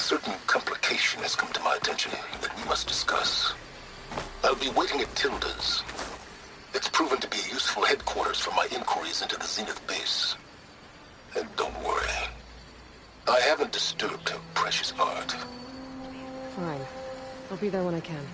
certain complication has come to my attention that we must discuss. I'll be waiting at Tilda's. It's proven to be a useful headquarters for my inquiries into the Zenith base. And don't worry, I haven't disturbed her precious art. Fine. I'll be there when I can.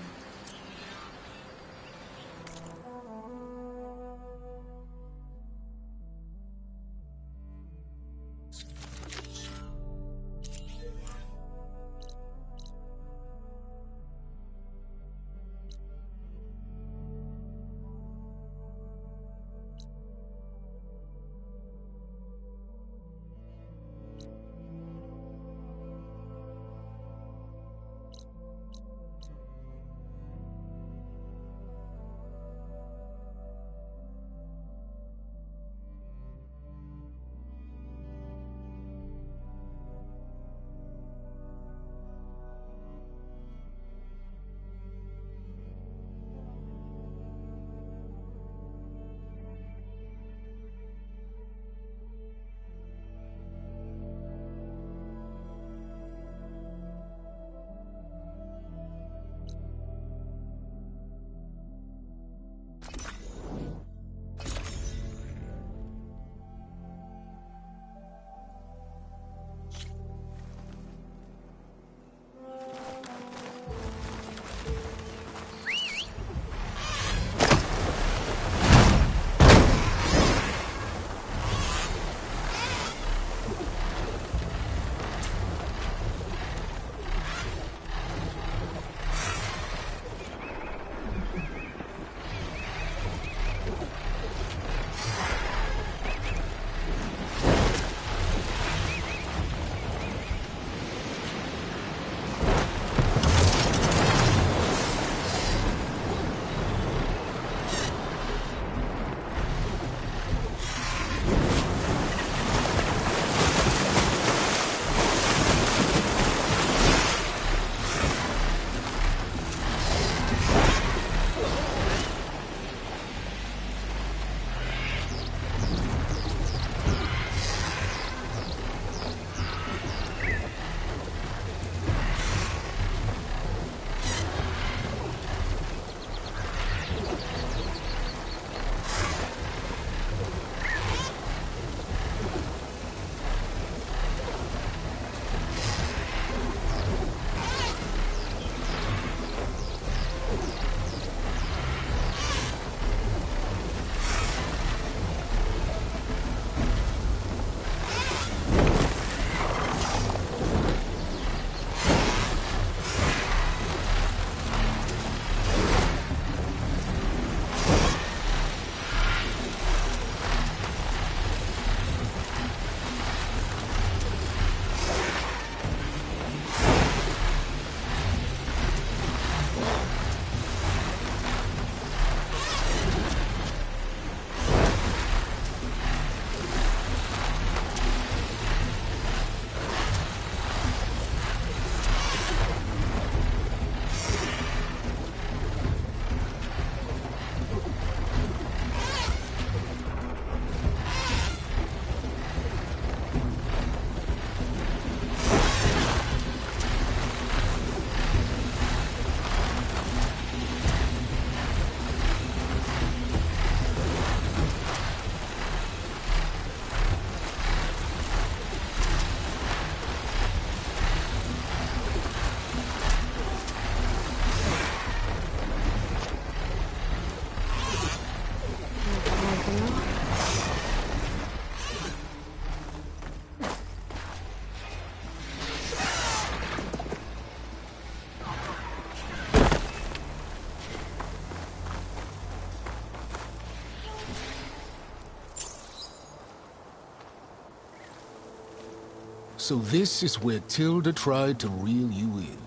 So this is where Tilda tried to reel you in.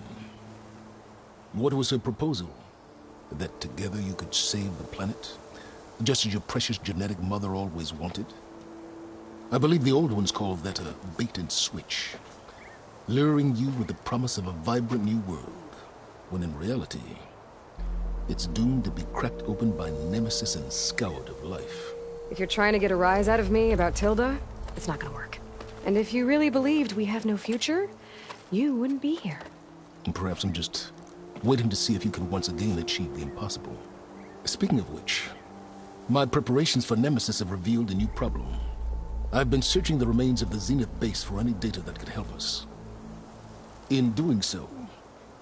What was her proposal? That together you could save the planet? Just as your precious genetic mother always wanted? I believe the old ones called that a bait and switch. Luring you with the promise of a vibrant new world, when in reality, it's doomed to be cracked open by nemesis and scourge of life. If you're trying to get a rise out of me about Tilda, it's not gonna work. And if you really believed we have no future, you wouldn't be here. And perhaps I'm just waiting to see if you can once again achieve the impossible. Speaking of which, my preparations for Nemesis have revealed a new problem. I've been searching the remains of the Zenith base for any data that could help us. In doing so,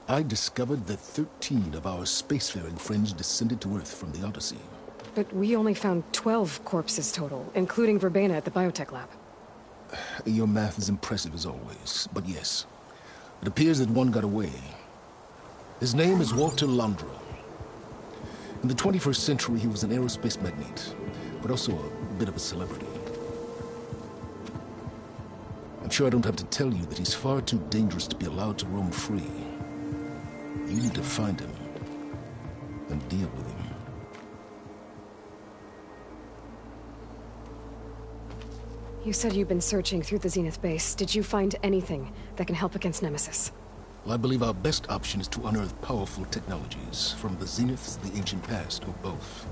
I discovered that 13 of our spacefaring friends descended to Earth from the Odyssey. But we only found 12 corpses total, including Verbena at the biotech lab. Your math is impressive as always, but yes. It appears that one got away. His name is Walter Londra. In the 21st century, he was an aerospace magnate, but also a bit of a celebrity. I'm sure I don't have to tell you that he's far too dangerous to be allowed to roam free. You need to find him and deal with him. You said you've been searching through the Zenith base. Did you find anything that can help against Nemesis? Well, I believe our best option is to unearth powerful technologies from the Zeniths, the ancient past, or both.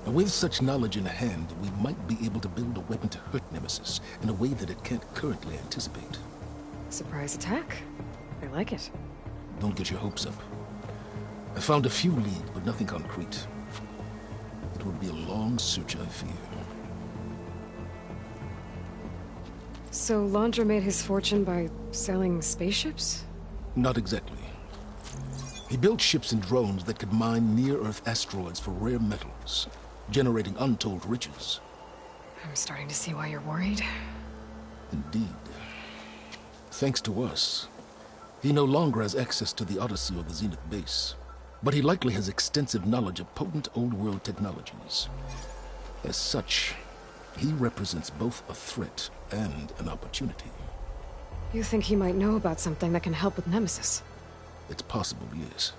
And with such knowledge in hand, we might be able to build a weapon to hurt Nemesis in a way that it can't currently anticipate. Surprise attack. I like it. Don't get your hopes up. I found a few leads, but nothing concrete. It would be a long search, I fear. So Londra made his fortune by selling spaceships? Not exactly. He built ships and drones that could mine near-Earth asteroids for rare metals, generating untold riches. I'm starting to see why you're worried. Indeed. Thanks to us, he no longer has access to the Odyssey or the Zenith base, but he likely has extensive knowledge of potent old-world technologies. As such, he represents both a threat and an opportunity. You think he might know about something that can help with Nemesis? It's possible, yes.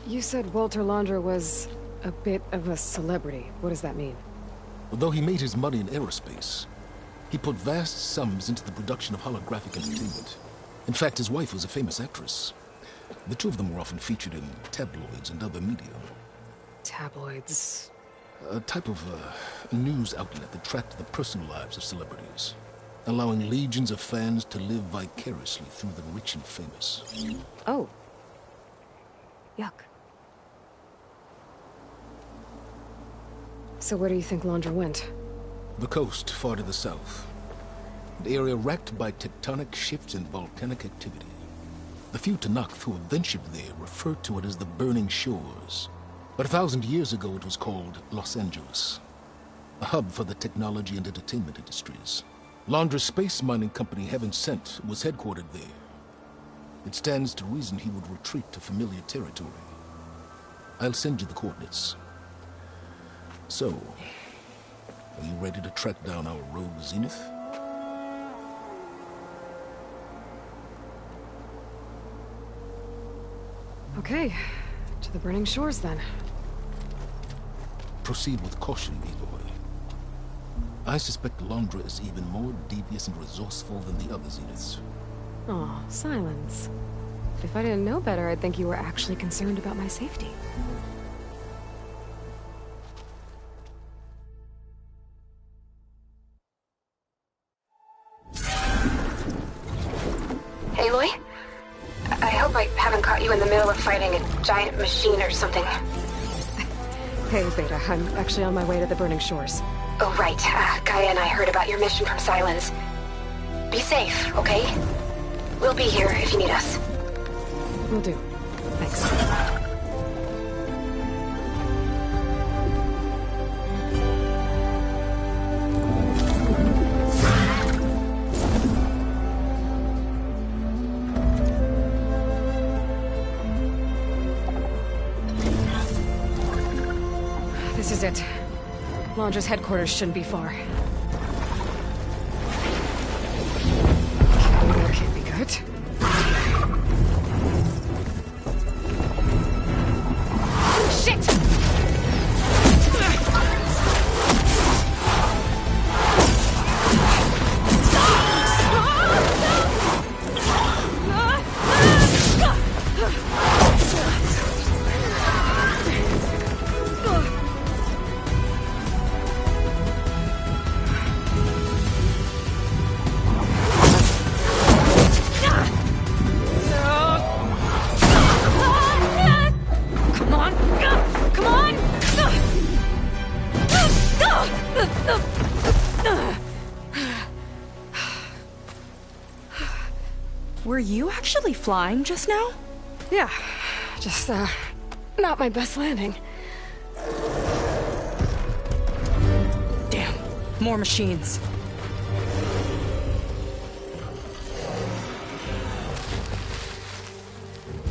You said Walter Londra was a bit of a celebrity. What does that mean? Although he made his money in aerospace, he put vast sums into the production of holographic entertainment. In fact, his wife was a famous actress. The two of them were often featured in tabloids and other media. Tabloids? A type of news outlet that tracked the personal lives of celebrities, allowing legions of fans to live vicariously through the rich and famous. Oh. Yuck. So where do you think Londra went? The coast, far to the south. An area racked by tectonic shifts and volcanic activity. The few Tanakh who have ventured there refer to it as the Burning Shores. But 1,000 years ago it was called Los Angeles, a hub for the technology and entertainment industries. Londra's space mining company, Heaven Sent, was headquartered there. It stands to reason he would retreat to familiar territory. I'll send you the coordinates. So, are you ready to track down our rogue Zenith? Okay, to the Burning Shores then. Proceed with caution, Aloy. I suspect Londra is even more devious and resourceful than the other Zeniths. Aw, Silence. If I didn't know better, I'd think you were actually concerned about my safety. Aloy? I hope I haven't caught you in the middle of fighting a giant machine or something. Hey, Beta, I'm actually on my way to the Burning Shores. Oh, right. Gaia and I heard about your mission from Silence. Be safe, okay? We'll be here if you need us. Will do. Thanks. This is it. Londra's headquarters shouldn't be far. That can't be good. Shit! Were you actually flying just now? Yeah, just, not my best landing. Damn, more machines.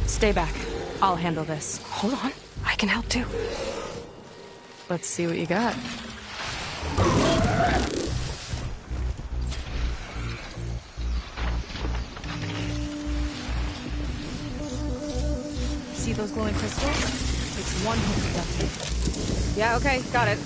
Stay back. I'll handle this. Hold on, I can help too. Let's see what you got. See those glowing crystals? Takes one hit to detonate. Yeah, okay, got it.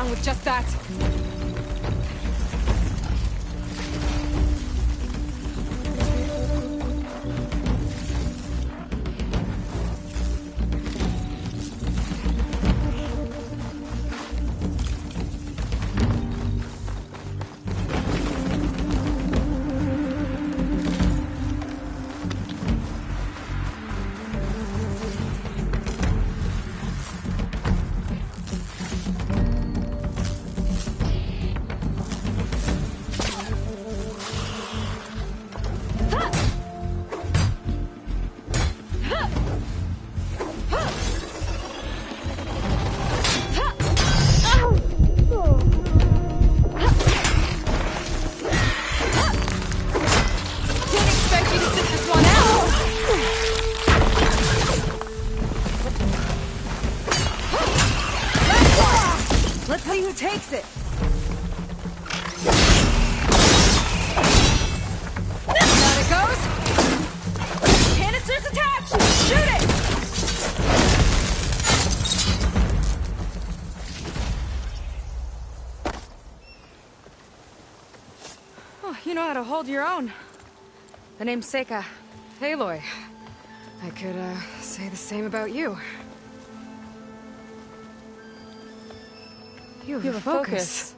With just that. Let's see who takes it. Down it goes. Canisters attached! Shoot it! Oh, you know how to hold your own. The name's Seika. Aloy. I could, say the same about you. You have a focus.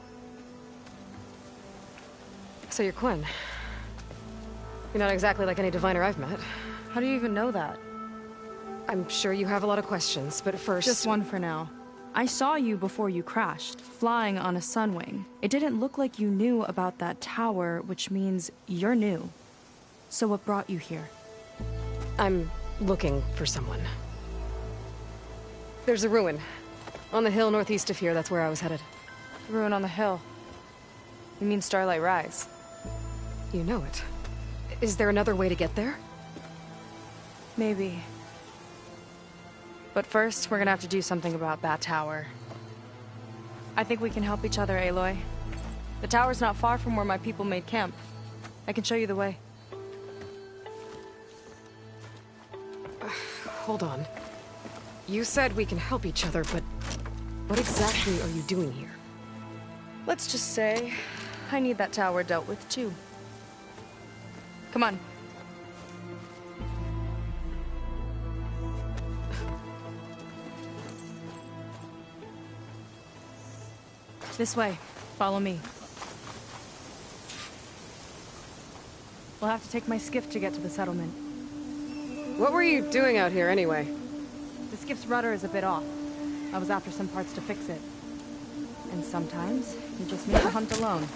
So you're Quinn. You're not exactly like any diviner I've met. How do you even know that? I'm sure you have a lot of questions, but first... Just one for now. I saw you before you crashed, flying on a sunwing. It didn't look like you knew about that tower, which means you're new. So what brought you here? I'm looking for someone. There's a ruin. On the hill northeast of here, that's where I was headed. Ruin on the hill. You mean Starlight Rise? You know it. Is there another way to get there? Maybe. But first, we're gonna have to do something about that tower. I think we can help each other, Aloy. The tower's not far from where my people made camp. I can show you the way. Hold on. You said we can help each other, but what exactly are you doing here? Let's just say I need that tower dealt with too. Come on. This way. Follow me. We'll have to take my skiff to get to the settlement. What were you doing out here anyway? The skiff's rudder is a bit off. I was after some parts to fix it. And sometimes, you just need to hunt alone.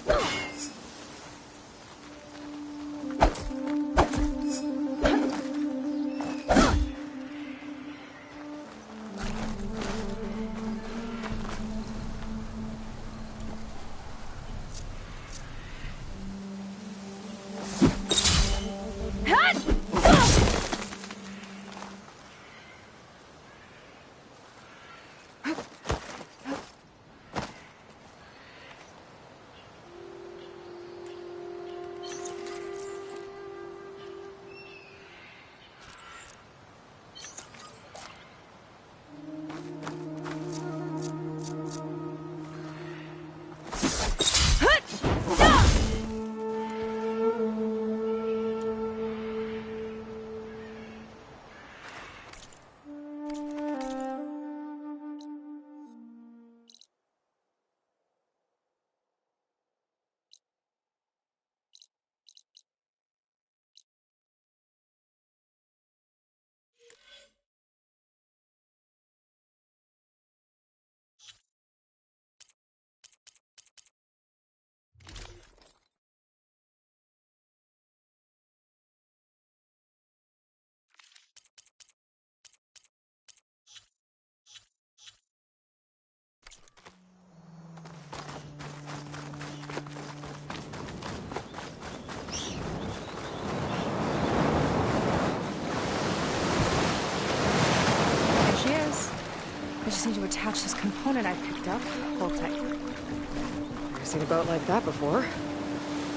Need to attach this component I picked up. Hold tight. Never seen a boat like that before.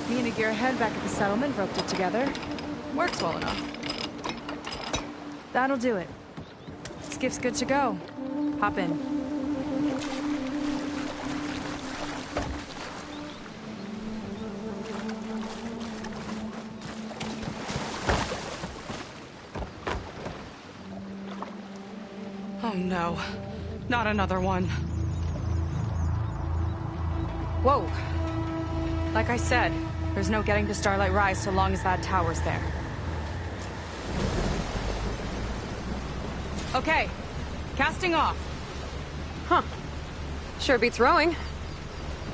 Me and a gearhead back at the settlement roped it together. Works well enough. That'll do it. Skiff's good to go. Hop in. Oh no. Not another one. Whoa. Like I said, there's no getting to Starlight Rise so long as that tower's there. Okay. Casting off. Huh. Sure beats rowing.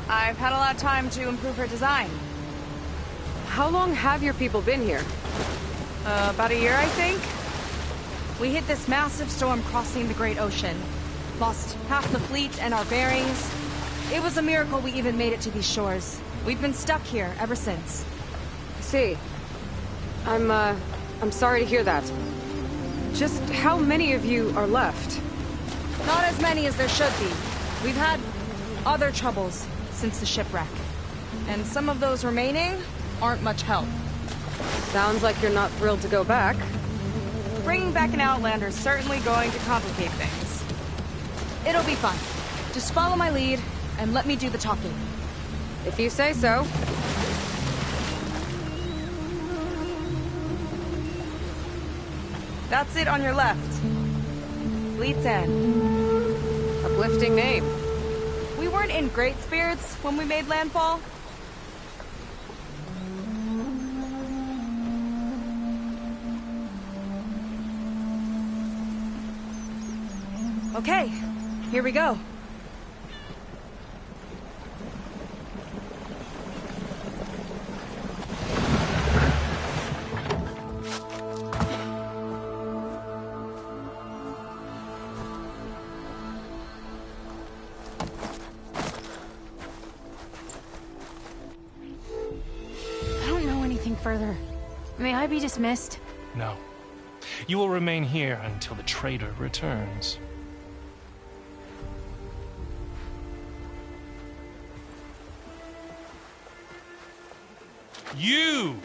I've had a lot of time to improve her design. How long have your people been here? About a year, I think. We hit this massive storm crossing the Great Ocean. Lost half the fleet and our bearings. It was a miracle we even made it to these shores. We've been stuck here ever since. I see. I'm sorry to hear that. Just how many of you are left? Not as many as there should be. We've had other troubles since the shipwreck. And some of those remaining aren't much help. Sounds like you're not thrilled to go back. Bringing back an Outlander's certainly going to complicate things. It'll be fun. Just follow my lead, and let me do the talking. If you say so. That's it on your left. Fleet's End. Uplifting name. We weren't in great spirits when we made landfall. Okay, here we go. I don't know anything further. May I be dismissed? No. You will remain here until the trader returns. You!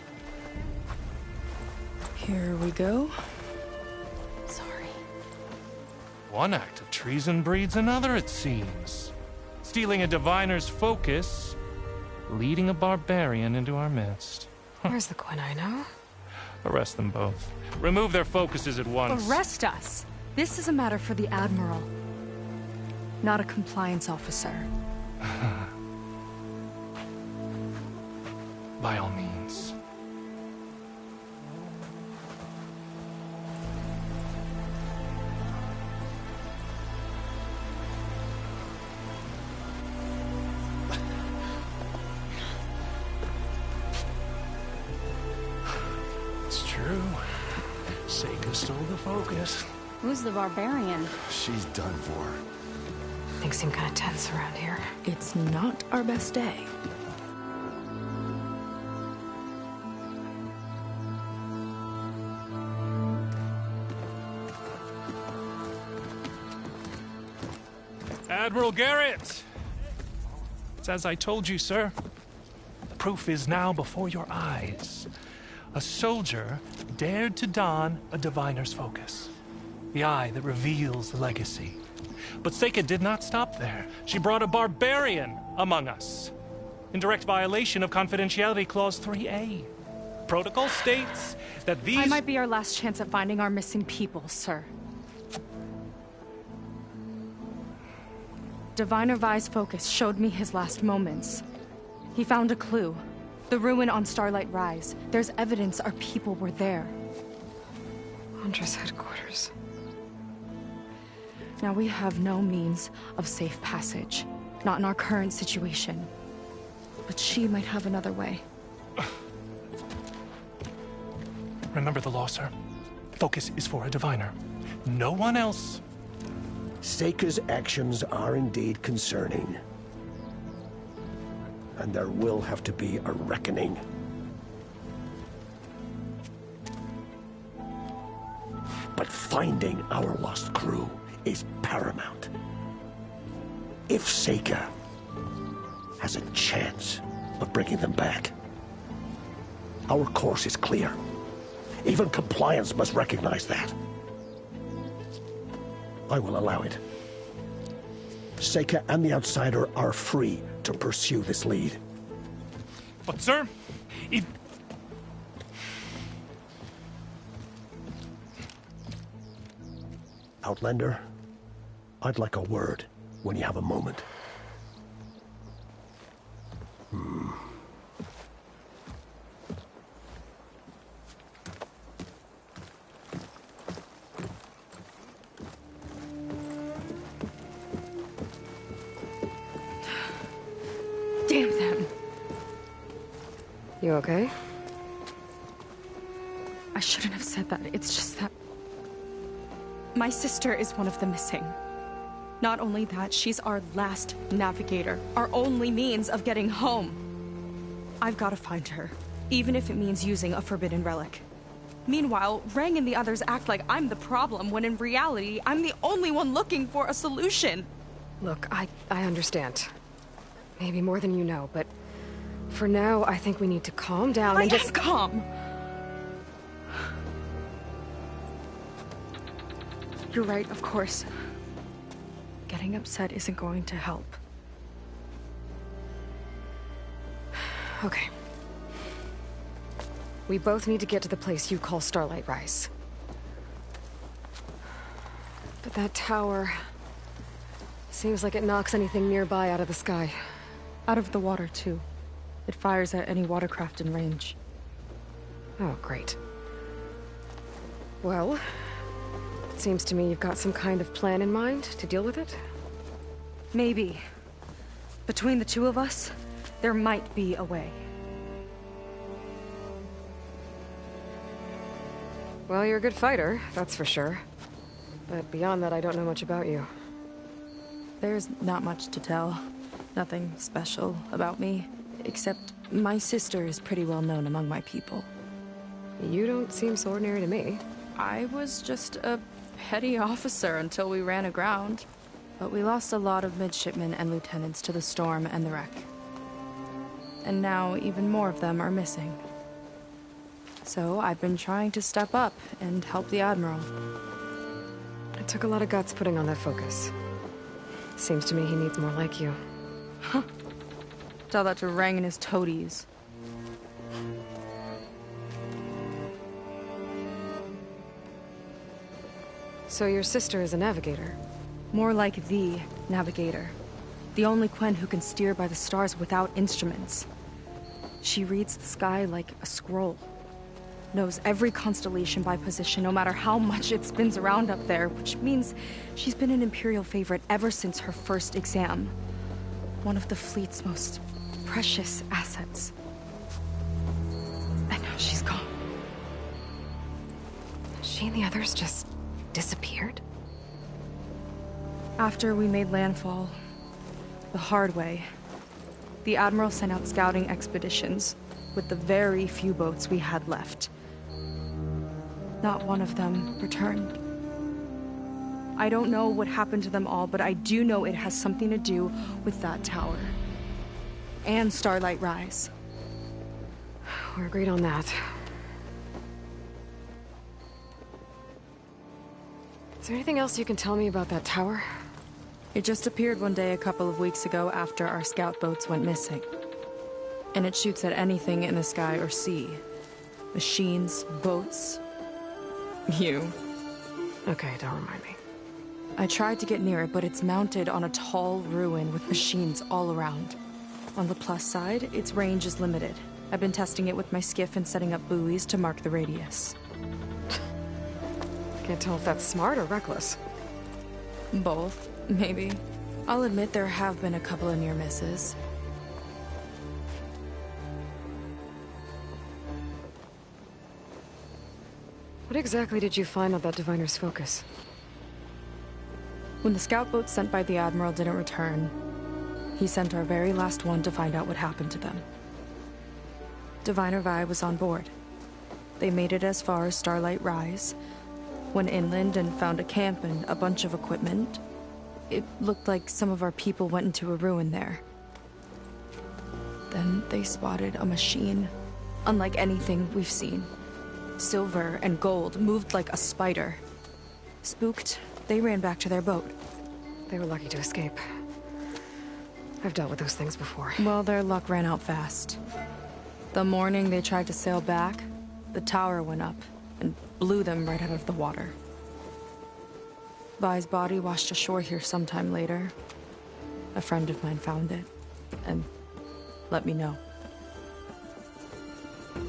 Here we go. Sorry. One act of treason breeds another, it seems. Stealing a diviner's focus, leading a barbarian into our midst. Where's the quinino? Arrest them both. Remove their focuses at once. Arrest us! This is a matter for the Admiral, not a compliance officer. By all means. It's true. Seika stole the focus. Who's the barbarian? She's done for. Things seem kind of tense around here. It's not our best day. Admiral Garrett! It's as I told you, sir. The proof is now before your eyes. A soldier dared to don a diviner's focus. The eye that reveals the legacy. But Seika did not stop there. She brought a barbarian among us. In direct violation of Confidentiality Clause 3A. Protocol states that these... I might be our last chance at finding our missing people, sir. Diviner Vi's focus showed me his last moments. He found a clue. The ruin on Starlight Rise. There's evidence our people were there. Hunter's headquarters. Now we have no means of safe passage. Not in our current situation. But she might have another way. Remember the law, sir. Focus is for a diviner. No one else. Seika's actions are indeed concerning. And there will have to be a reckoning. But finding our lost crew is paramount. If Seika has a chance of bringing them back, our course is clear. Even compliance must recognize that. I will allow it. Seika and the Outsider are free to pursue this lead. But, sir, if... Outlander, I'd like a word when you have a moment. Damn them. You okay? I shouldn't have said that. It's just that... my sister is one of the missing. Not only that, she's our last navigator. Our only means of getting home. I've got to find her. Even if it means using a forbidden relic. Meanwhile, Rang and the others act like I'm the problem, when in reality, I'm the only one looking for a solution. Look, I understand. Maybe more than you know, but for now, I think we need to calm down and just... calm! You're right, of course. Getting upset isn't going to help. Okay. We both need to get to the place you call Starlight Rise. But that tower... seems like it knocks anything nearby out of the sky. Out of the water, too. It fires at any watercraft in range. Oh, great. Well, it seems to me you've got some kind of plan in mind to deal with it. Maybe. Between the two of us, there might be a way. Well, you're a good fighter, that's for sure. But beyond that, I don't know much about you. There's not much to tell. Nothing special about me, except my sister is pretty well known among my people. You don't seem so ordinary to me. I was just a petty officer until we ran aground. But we lost a lot of midshipmen and lieutenants to the storm and the wreck. And now even more of them are missing. So I've been trying to step up and help the Admiral. I Took a lot of guts putting on that focus. Seems to me he needs more like you. Tell that to Rang and his toadies. So your sister is a navigator? More like the navigator. The only Quen who can steer by the stars without instruments. She reads the sky like a scroll. Knows every constellation by position, no matter how much it spins around up there, which means she's been an Imperial favorite ever since her first exam. One of the fleet's most precious assets. And now she's gone. She and the others just disappeared? After we made landfall, the hard way, the Admiral sent out scouting expeditions with the very few boats we had left. Not one of them returned. I don't know what happened to them all, but I do know it has something to do with that tower. And Starlight Rise. We're agreed on that. Is there anything else you can tell me about that tower? It just appeared one day a couple of weeks ago after our scout boats went missing. And it shoots at anything in the sky or sea. Machines, boats. You. Okay, don't remind me. I tried to get near it, but it's mounted on a tall ruin with machines all around. On the plus side, its range is limited. I've been testing it with my skiff and setting up buoys to mark the radius. Can't tell if that's smart or reckless. Both, maybe. I'll admit there have been a couple of near misses. What exactly did you find on that diviner's focus? When the scout boat sent by the Admiral didn't return, he sent our very last one to find out what happened to them. Diviner Vi was on board. They made it as far as Starlight Rise, went inland and found a camp and a bunch of equipment. It looked like some of our people went into a ruin there. Then they spotted a machine, unlike anything we've seen. Silver and gold, moved like a spider. Spooked, they ran back to their boat. They were lucky to escape. I've dealt with those things before. Well, their luck ran out fast. The morning they tried to sail back, the tower went up and blew them right out of the water. Vi's body washed ashore here sometime later. A friend of mine found it and let me know.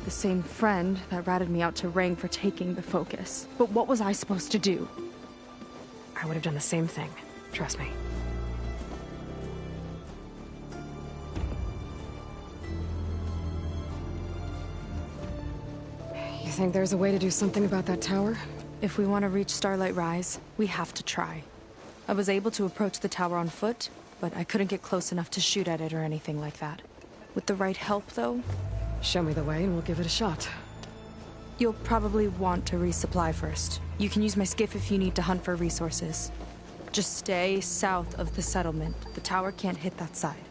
The same friend that ratted me out to Rang for taking the focus. But what was I supposed to do? I would have done the same thing. Trust me. You think there's a way to do something about that tower? If we want to reach Starlight Rise, we have to try. I was able to approach the tower on foot, but I couldn't get close enough to shoot at it or anything like that. With the right help, though... Show me the way and we'll give it a shot. You'll probably want to resupply first. You can use my skiff if you need to hunt for resources. Just stay south of the settlement. The tower can't hit that side.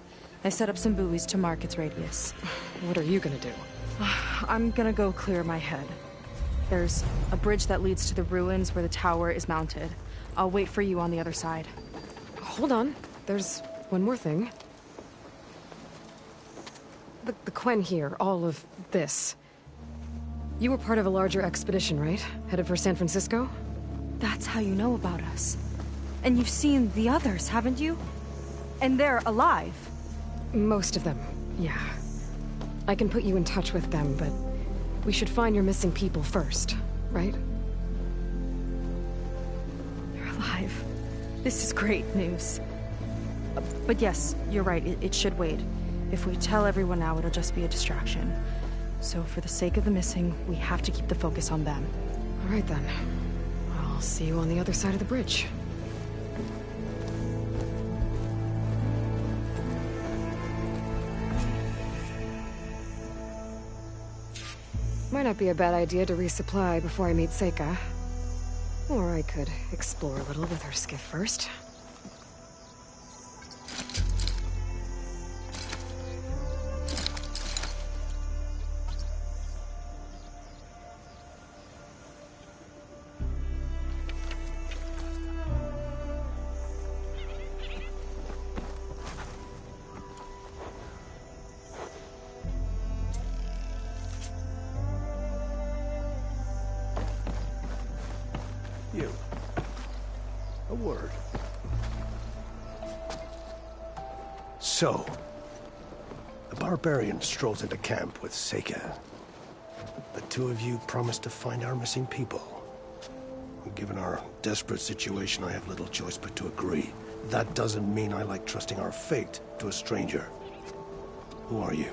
I set up some buoys to mark its radius. What are you gonna do? I'm gonna go clear my head. There's a bridge that leads to the ruins where the tower is mounted. I'll wait for you on the other side. Hold on. There's one more thing. The Quen here, all of this. You were part of a larger expedition, right? Headed for San Francisco? That's how you know about us. And you've seen the others, haven't you? And they're alive. Most of them, yeah. I can put you in touch with them, but we should find your missing people first, right? They're alive. This is great news. But yes, you're right, it should wait. If we tell everyone now, it'll just be a distraction. So for the sake of the missing, we have to keep the focus on them. All right then. I'll see you on the other side of the bridge. Might not be a bad idea to resupply before I meet Seika. Or I could explore a little with her skiff first. So, the barbarian strolls into camp with Seika. The two of you promised to find our missing people. Given our desperate situation, I have little choice but to agree. That doesn't mean I like trusting our fate to a stranger. Who are you?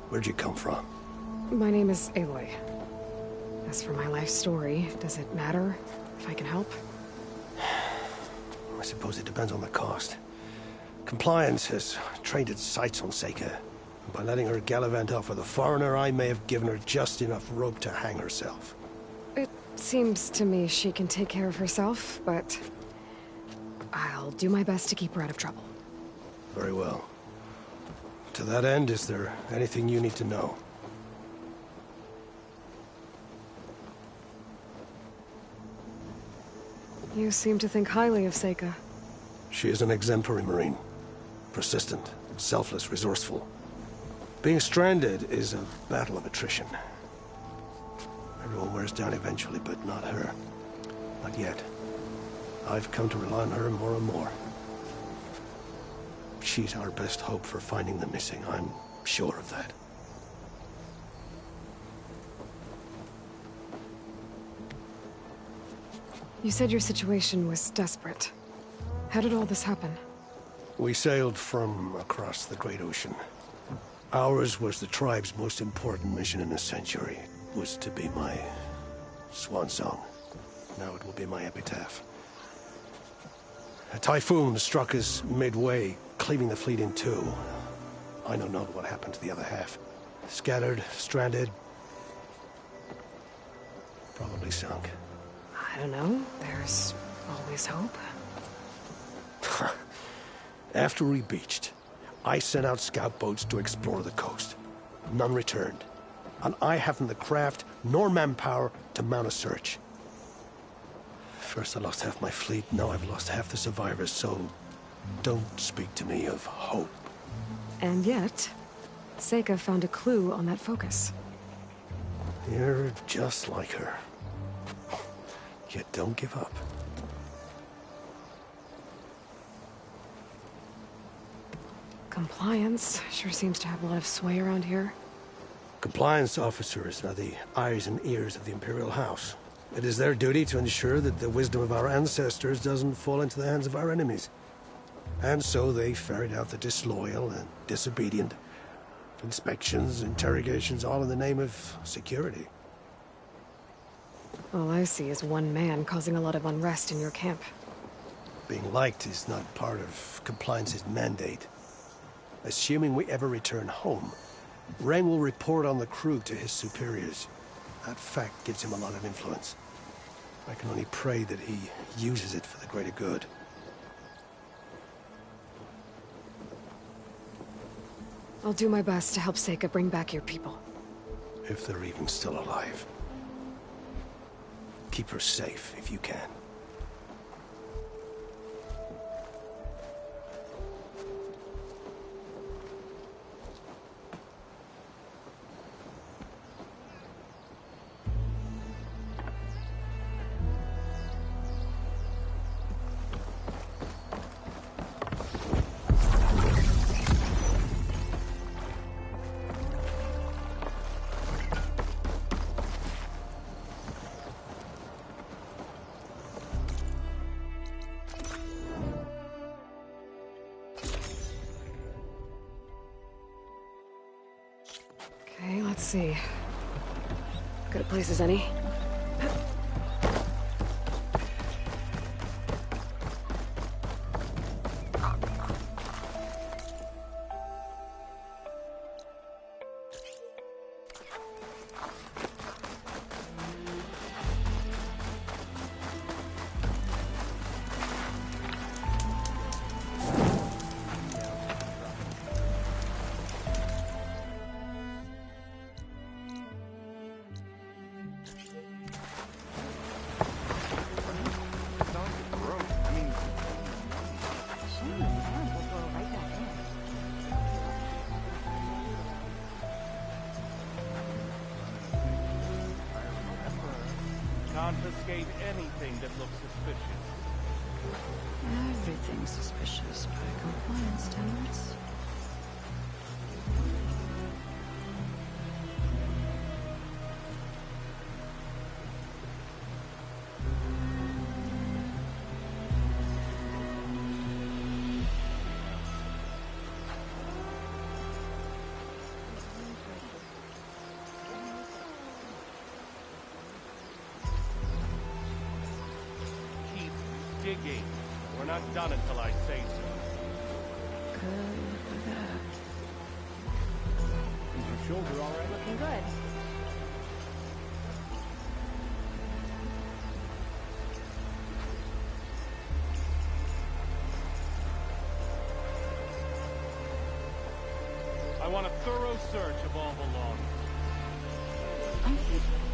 Where'd you come from? My name is Aloy. As for my life story, does it matter if I can help? I suppose it depends on the cost. Compliance has trained its sights on Seika. By letting her gallivant off with a foreigner, I may have given her just enough rope to hang herself. It seems to me she can take care of herself, but I'll do my best to keep her out of trouble. Very well. To that end, is there anything you need to know? You seem to think highly of Seika. She is an exemplary Marine. Persistent, selfless, resourceful. Being stranded is a battle of attrition. Everyone wears down eventually, but not her. Not yet. I've come to rely on her more and more. She's our best hope for finding the missing, I'm sure of that. You said your situation was desperate. How did all this happen? We sailed from across the Great Ocean. Ours was the tribe's most important mission in a century. It was to be my swan song. Now it will be my epitaph. A typhoon struck us midway, cleaving the fleet in two. I know not what happened to the other half. Scattered, stranded, probably sunk. I don't know. There's always hope. After we beached, I sent out scout boats to explore the coast. None returned. And I haven't the craft nor manpower to mount a search. First I lost half my fleet, now I've lost half the survivors, so don't speak to me of hope. And yet, Seika found a clue on that focus. You're just like her. Yet don't give up. Compliance sure seems to have a lot of sway around here. Compliance officers are the eyes and ears of the Imperial House. It is their duty to ensure that the wisdom of our ancestors doesn't fall into the hands of our enemies. And so they ferret out the disloyal and disobedient. Inspections, interrogations, all in the name of security. All I see is one man causing a lot of unrest in your camp. Being liked is not part of Compliance's mandate. Assuming we ever return home, Reng will report on the crew to his superiors. That fact gives him a lot of influence. I can only pray that he uses it for the greater good. I'll do my best to help Seika bring back your people. If they're even still alive. Keep her safe if you can. Okay, let's see. Good a place as any. Confiscate anything that looks suspicious. Everything's suspicious by compliance standards. digging. We're not done until I say so. Is your shoulder all right? Looking good. I want a thorough search of all belongings. I'm good.